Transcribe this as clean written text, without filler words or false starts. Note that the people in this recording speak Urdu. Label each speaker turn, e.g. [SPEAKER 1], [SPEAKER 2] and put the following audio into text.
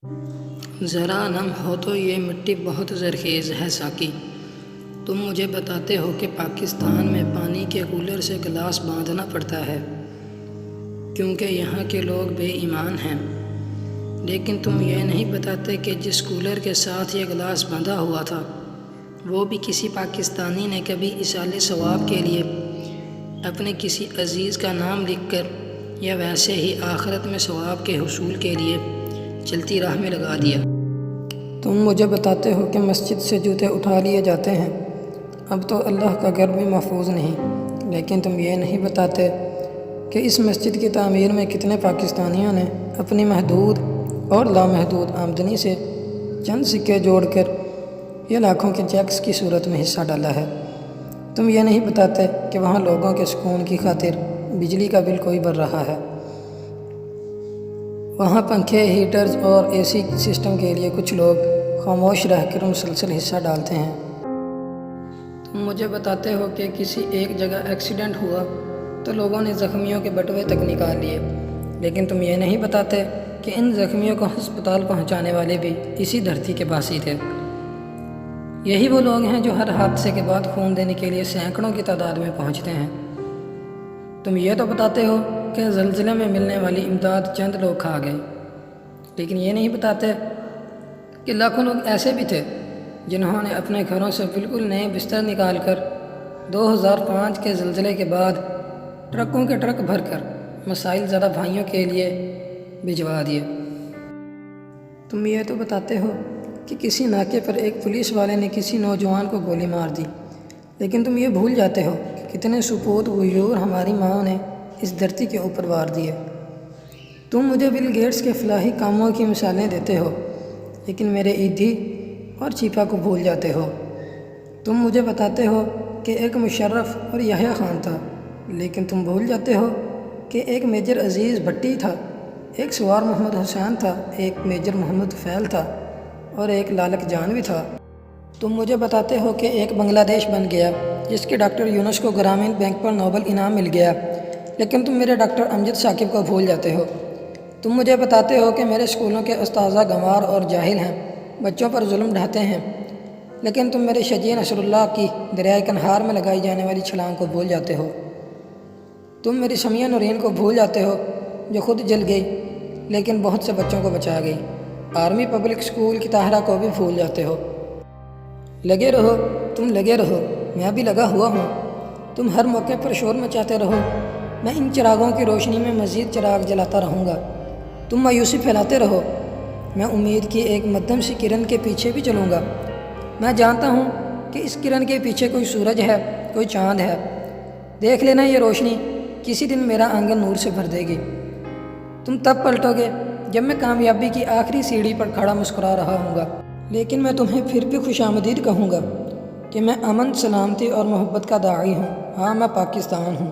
[SPEAKER 1] ذرا نم ہو تو یہ مٹی بہت زرخیز ہے ساقی، تم مجھے بتاتے ہو کہ پاکستان میں پانی کے کولر سے گلاس باندھنا پڑتا ہے کیونکہ یہاں کے لوگ بے ایمان ہیں، لیکن تم یہ نہیں بتاتے کہ جس کولر کے ساتھ یہ گلاس بندھا ہوا تھا وہ بھی کسی پاکستانی نے کبھی ایصال ثواب کے لیے اپنے کسی عزیز کا نام لکھ کر یا ویسے ہی آخرت میں ثواب کے حصول کے لیے چلتی راہ میں لگا دیا۔ تم مجھے بتاتے ہو کہ مسجد سے جوتے اٹھا لیے جاتے ہیں، اب تو اللہ کا گھر بھی محفوظ نہیں، لیکن تم یہ نہیں بتاتے کہ اس مسجد کی تعمیر میں کتنے پاکستانیوں نے اپنی محدود اور لامحدود آمدنی سے چند سکے جوڑ کر یہ لاکھوں کے چیکس کی صورت میں حصہ ڈالا ہے۔ تم یہ نہیں بتاتے کہ وہاں لوگوں کے سکون کی خاطر بجلی کا بل کوئی بھر رہا ہے، وہاں پنکھے، ہیٹرز اور اے سی سسٹم کے لیے کچھ لوگ خاموش رہ کر مسلسل حصہ ڈالتے ہیں۔ تم مجھے بتاتے ہو کہ کسی ایک جگہ ایکسیڈنٹ ہوا تو لوگوں نے زخمیوں کے بٹوے تک نکال لیے، لیکن تم یہ نہیں بتاتے کہ ان زخمیوں کو ہسپتال پہنچانے والے بھی اسی دھرتی کے باسی تھے۔ یہی وہ لوگ ہیں جو ہر حادثے کے بعد خون دینے کے لیے سینکڑوں کی تعداد میں پہنچتے ہیں۔ تم یہ تو بتاتے ہو کہ زلزلے میں ملنے والی امداد چند لوگ کھا گئے، لیکن یہ نہیں بتاتے کہ لاکھوں لوگ ایسے بھی تھے جنہوں نے اپنے گھروں سے بالکل نئے بستر نکال کر 2005 کے زلزلے کے بعد ٹرکوں کے ٹرک بھر کر مسائل زدہ بھائیوں کے لیے بھجوا دیے۔ تم یہ تو بتاتے ہو کہ کسی ناکے پر ایک پولیس والے نے کسی نوجوان کو گولی مار دی، لیکن تم یہ بھول جاتے ہو کہ کتنے سپوت غیور ہماری ماں نے اس دھرتی کے اوپر وار دیے۔ تم مجھے بل گیٹس کے فلاحی کاموں کی مثالیں دیتے ہو، لیکن میرے ایدھی اور چیپا کو بھول جاتے ہو۔ تم مجھے بتاتے ہو کہ ایک مشرف اور یحییٰ خان تھا، لیکن تم بھول جاتے ہو کہ ایک میجر عزیز بھٹی تھا، ایک سوار محمد حسین تھا، ایک میجر محمد فیل تھا اور ایک لالک جانوی تھا۔ تم مجھے بتاتے ہو کہ ایک بنگلہ دیش بن گیا جس کے ڈاکٹر یونس کو گرامین بینک پر نوبل انعام مل گیا، لیکن تم میرے ڈاکٹر امجد ثاقب کو بھول جاتے ہو۔ تم مجھے بتاتے ہو کہ میرے اسکولوں کے اساتذہ گنوار اور جاہل ہیں، بچوں پر ظلم ڈھاتے ہیں، لیکن تم میرے شجیع نصر اللہ کی دریائے کنہار میں لگائی جانے والی چھلانگ کو بھول جاتے ہو۔ تم میری سمیہ نورین کو بھول جاتے ہو جو خود جل گئی لیکن بہت سے بچوں کو بچا گئی۔ آرمی پبلک اسکول کی طاہرہ کو بھی بھول جاتے ہو۔ لگے رہو، تم لگے رہو، میں بھی لگا ہوا ہوں۔ تم ہر موقع پر شور مچاتے رہو، میں ان چراغوں کی روشنی میں مزید چراغ جلاتا رہوں گا۔ تم مایوسی پھیلاتے رہو، میں امید کی ایک مدھم سی کرن کے پیچھے بھی چلوں گا۔ میں جانتا ہوں کہ اس کرن کے پیچھے کوئی سورج ہے، کوئی چاند ہے۔ دیکھ لینا یہ روشنی کسی دن میرا آنگن نور سے بھر دے گی۔ تم تب پلٹو گے جب میں کامیابی کی آخری سیڑھی پر کھڑا مسکرا رہا ہوں گا، لیکن میں تمہیں پھر بھی خوش آمدید کہوں گا کہ میں امن، سلامتی اور محبت کا داعی ہوں۔ ہاں، میں پاکستان ہوں۔